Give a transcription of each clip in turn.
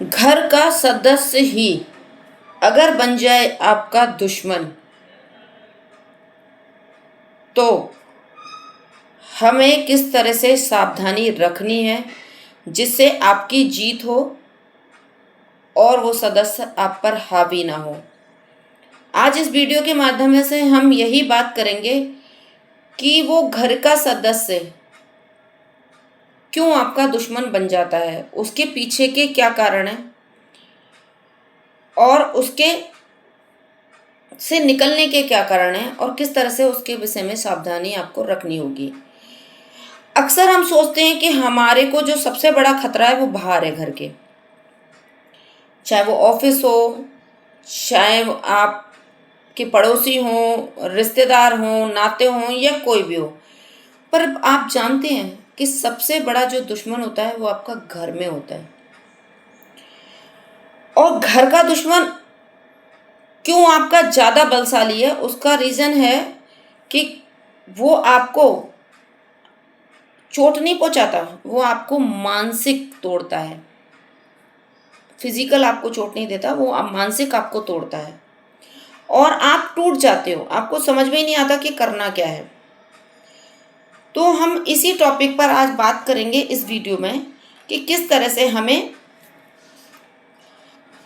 घर का सदस्य ही अगर बन जाए आपका दुश्मन, तो हमें किस तरह से सावधानी रखनी है जिससे आपकी जीत हो और वो सदस्य आप पर हावी ना हो। आज इस वीडियो के माध्यम से हम यही बात करेंगे कि वो घर का सदस्य क्यों आपका दुश्मन बन जाता है, उसके पीछे के क्या कारण हैं और उसके से निकलने के क्या कारण हैं और किस तरह से उसके विषय में सावधानी आपको रखनी होगी। अक्सर हम सोचते हैं कि हमारे को जो सबसे बड़ा खतरा है वो बाहर है घर के, चाहे वो ऑफिस हो, चाहे वो आपके पड़ोसी हों, रिश्तेदार हों, नाते हों या कोई भी हो। पर आप जानते हैं कि सबसे बड़ा जो दुश्मन होता है वो आपका घर में होता है। और घर का दुश्मन क्यों आपका ज़्यादा बलशाली है, उसका रीज़न है कि वो आपको चोट नहीं पहुंचाता, वो आपको मानसिक तोड़ता है। फिजिकल आपको चोट नहीं देता, वो मानसिक आपको तोड़ता है और आप टूट जाते हो, आपको समझ में ही नहीं आता कि करना क्या है। तो हम इसी टॉपिक पर आज बात करेंगे इस वीडियो में कि किस तरह से हमें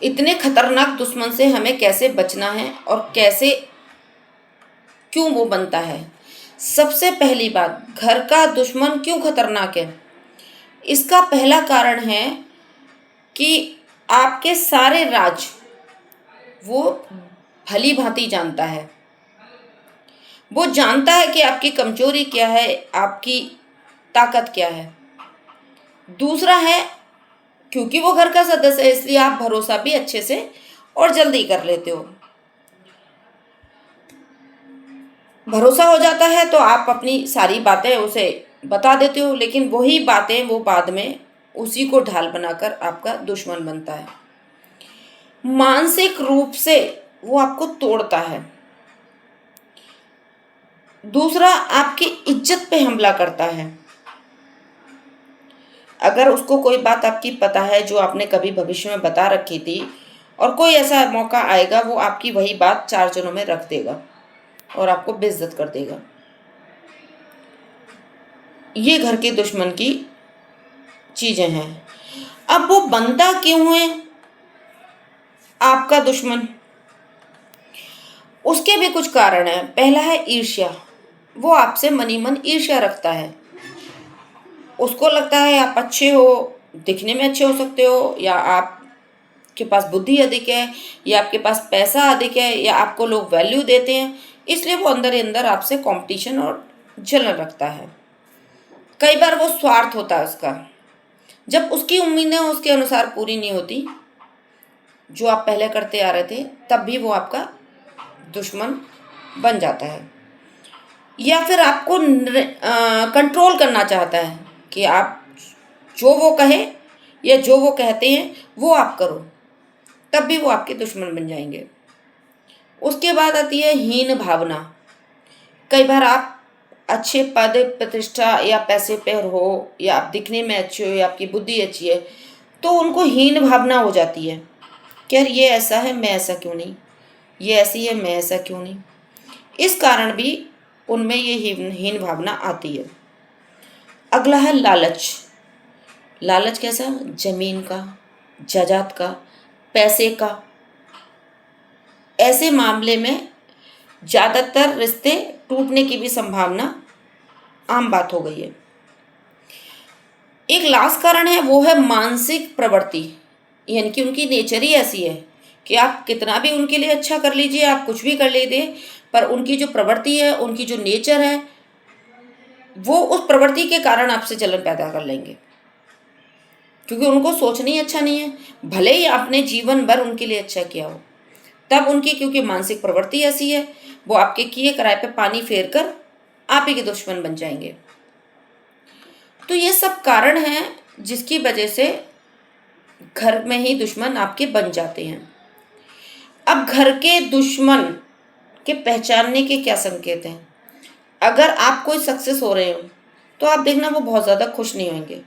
इतने खतरनाक दुश्मन से हमें कैसे बचना है और कैसे क्यों वो बनता है। सबसे पहली बात, घर का दुश्मन क्यों खतरनाक है, इसका पहला कारण है कि आपके सारे राज वो भली भांति जानता है। वो जानता है कि आपकी कमजोरी क्या है, आपकी ताकत क्या है। दूसरा है, क्योंकि वो घर का सदस्य है इसलिए आप भरोसा भी अच्छे से और जल्दी कर लेते हो। भरोसा हो जाता है तो आप अपनी सारी बातें उसे बता देते हो, लेकिन वही बातें वो बाद में उसी को ढाल बनाकर आपका दुश्मन बनता है। मानसिक रूप से वो आपको तोड़ता है। दूसरा, आपकी इज्जत पे हमला करता है। अगर उसको कोई बात आपकी पता है जो आपने कभी भविष्य में बता रखी थी और कोई ऐसा मौका आएगा, वो आपकी वही बात चार जनों में रख देगा और आपको बेइज्जत कर देगा। ये घर के दुश्मन की चीजें हैं। अब वो बनता क्यों है आपका दुश्मन, उसके भी कुछ कारण है। पहला है ईर्ष्या। वो आपसे मनी मन ईर्ष्या रखता है। उसको लगता है आप अच्छे हो, दिखने में अच्छे हो सकते हो, या आपके पास बुद्धि अधिक है, या आपके पास पैसा अधिक है, या आपको लोग वैल्यू देते हैं, इसलिए वो अंदर ही अंदर आपसे कंपटीशन और जलन रखता है। कई बार वो स्वार्थ होता है उसका। जब उसकी उम्मीदें उसके अनुसार पूरी नहीं होती जो आप पहले करते आ रहे थे, तब भी वो आपका दुश्मन बन जाता है। या फिर आपको कंट्रोल करना चाहता है कि आप जो वो कहे या जो वो कहते हैं वो आप करो, तब भी वो आपके दुश्मन बन जाएंगे। उसके बाद आती है हीन भावना। कई बार आप अच्छे पद प्रतिष्ठा या पैसे पर हो, या आप दिखने में अच्छे हो, या आपकी बुद्धि अच्छी है, तो उनको हीन भावना हो जाती है कि यार ये ऐसा है मैं ऐसा क्यों नहीं, ये ऐसी है मैं ऐसा क्यों नहीं। इस कारण भी उनमें ये हीन भावना आती है। अगला है लालच। लालच कैसा, जमीन का, जायदाद का, पैसे का। ऐसे मामले में ज़्यादातर रिश्ते टूटने की भी संभावना आम बात हो गई है। एक लास्ट कारण है, वो है मानसिक प्रवृत्ति। यानी कि उनकी नेचर ही ऐसी है कि आप कितना भी उनके लिए अच्छा कर लीजिए, आप कुछ भी कर लीजिए, पर उनकी जो प्रवृत्ति है, उनकी जो नेचर है, वो उस प्रवृत्ति के कारण आपसे जलन पैदा कर लेंगे, क्योंकि उनको सोचना ही अच्छा नहीं है। भले ही आपने जीवन भर उनके लिए अच्छा किया हो, तब उनकी क्योंकि मानसिक प्रवृत्ति ऐसी है, वो आपके किए कराए पे पानी फेर कर आप ही के दुश्मन बन जाएंगे। तो ये सब कारण हैं जिसकी वजह से घर में ही दुश्मन आपके बन जाते हैं। अब घर के दुश्मन के पहचानने के क्या संकेत हैं। अगर आप कोई सक्सेस हो रहे हो तो आप देखना वो बहुत ज़्यादा खुश नहीं होंगे।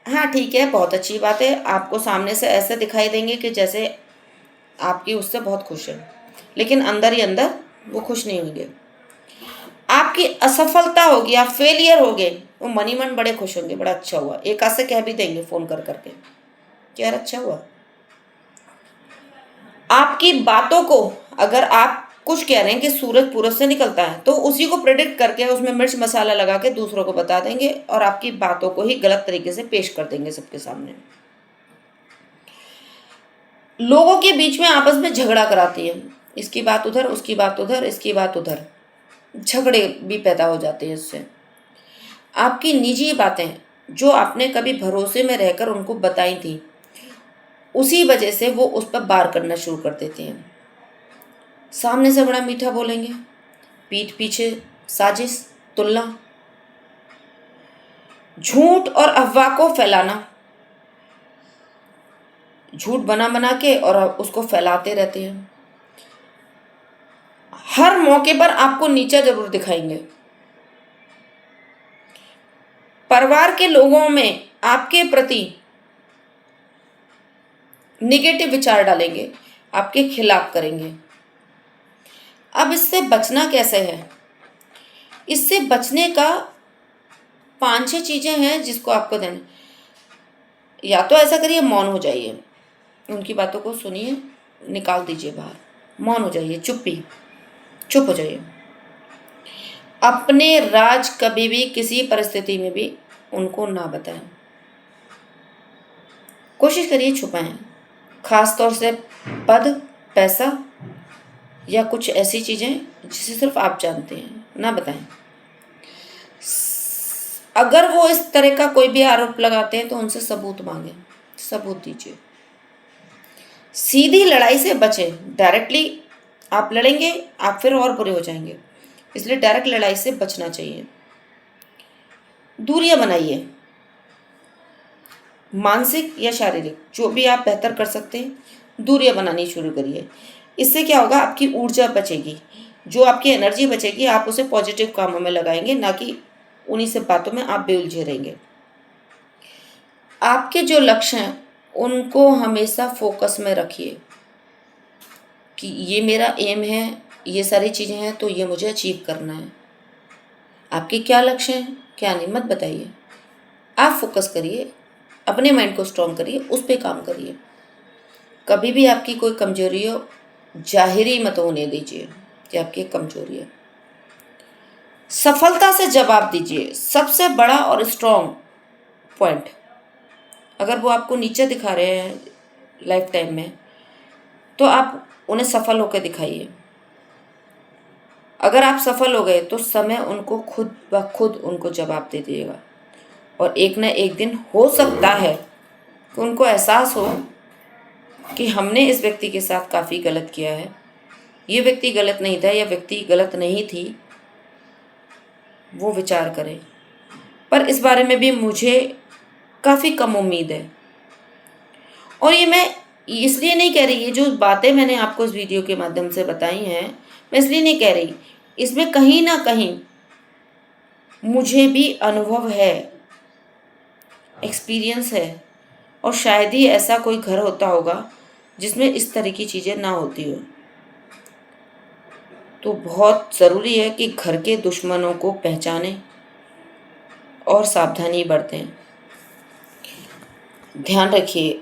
हाँ ठीक है, बहुत अच्छी बात है, आपको सामने से ऐसे दिखाई देंगे कि जैसे आपकी उससे बहुत खुश है, लेकिन अंदर ही अंदर वो खुश नहीं होंगे। आपकी असफलता होगी, आप फेलियर हो गए, वो मन ही मन बड़े खुश होंगे, बड़ा अच्छा हुआ, एक आध से कह भी देंगे फ़ोन कर करके कि यार अच्छा हुआ। आपकी बातों को, अगर आप कुछ कह रहे हैं कि सूरज पूरब से निकलता है, तो उसी को प्रेडिक्ट करके उसमें मिर्च मसाला लगा के दूसरों को बता देंगे और आपकी बातों को ही गलत तरीके से पेश कर देंगे सबके सामने। लोगों के बीच में आपस में झगड़ा कराती है, इसकी बात उधर, उसकी बात उधर, इसकी बात उधर, झगड़े भी पैदा हो जाते हैं इससे। आपकी निजी बातें जो आपने कभी भरोसे में रहकर उनको बताई थी, उसी वजह से वो उस पर वार करना शुरू कर देते हैं। सामने से बड़ा मीठा बोलेंगे, पीठ पीछे साजिश, तुलना, झूठ और अफवाह को फैलाना, झूठ बना बना के और उसको फैलाते रहते हैं। हर मौके पर आपको नीचा जरूर दिखाएंगे। परिवार के लोगों में आपके प्रति निगेटिव विचार डालेंगे, आपके खिलाफ करेंगे। अब इससे बचना कैसे है? इससे बचने का 5-6 चीज़ें हैं जिसको आपको देना। या तो ऐसा करिए, मौन हो जाइए, उनकी बातों को सुनिए, निकाल दीजिए बाहर, मौन हो जाइए, चुप हो जाइए। अपने राज कभी भी किसी परिस्थिति में भी उनको ना बताएं, कोशिश करिए छुपाएं, खास तौर से पद, पैसा या कुछ ऐसी चीज़ें जिसे सिर्फ आप जानते हैं, ना बताएं। अगर वो इस तरह का कोई भी आरोप लगाते हैं तो उनसे सबूत मांगें, सबूत दीजिए। सीधी लड़ाई से बचें, डायरेक्टली आप लड़ेंगे आप फिर और बुरे हो जाएंगे, इसलिए डायरेक्ट लड़ाई से बचना चाहिए। दूरियां बनाइए, मानसिक या शारीरिक, जो भी आप बेहतर कर सकते हैं दूरियां बनानी शुरू करिए। इससे क्या होगा, आपकी ऊर्जा बचेगी, जो आपकी एनर्जी बचेगी आप उसे पॉजिटिव कामों में लगाएंगे, ना कि उन्हीं सब बातों में आप बेउलझे रहेंगे। आपके जो लक्ष्य हैं उनको हमेशा फोकस में रखिए कि ये मेरा एम है, ये सारी चीज़ें हैं तो ये मुझे अचीव करना है। आपके क्या लक्ष्य हैं क्या नहीं मत बताइए, आप फोकस करिए, अपने माइंड को स्ट्रॉन्ग करिए, उस पर काम करिए। कभी भी आपकी कोई कमजोरी हो जाहिरी मत होने दीजिए कि आपकी एक कमजोरी है। सफलता से जवाब दीजिए, सबसे बड़ा और स्ट्रॉन्ग पॉइंट। अगर वो आपको नीचे दिखा रहे हैं लाइफ टाइम में, तो आप उन्हें सफल होकर दिखाइए। अगर आप सफल हो गए तो समय उनको खुद ब खुद उनको जवाब दे दिएगा, और एक न एक दिन हो सकता है कि उनको एहसास हो कि हमने इस व्यक्ति के साथ काफ़ी गलत किया है, ये व्यक्ति गलत नहीं था या व्यक्ति गलत नहीं थी, वो विचार करें। पर इस बारे में भी मुझे काफ़ी कम उम्मीद है। और ये मैं इसलिए नहीं कह रही, ये जो बातें मैंने आपको इस वीडियो के माध्यम से बताई हैं, मैं इसलिए नहीं कह रही, इसमें कहीं ना कहीं मुझे भी अनुभव है, एक्सपीरियंस है, और शायद ही ऐसा कोई घर होता होगा जिसमें इस तरह की चीज़ें ना होती हो। तो बहुत ज़रूरी है कि घर के दुश्मनों को पहचानें और सावधानी बरतें। ध्यान रखिए,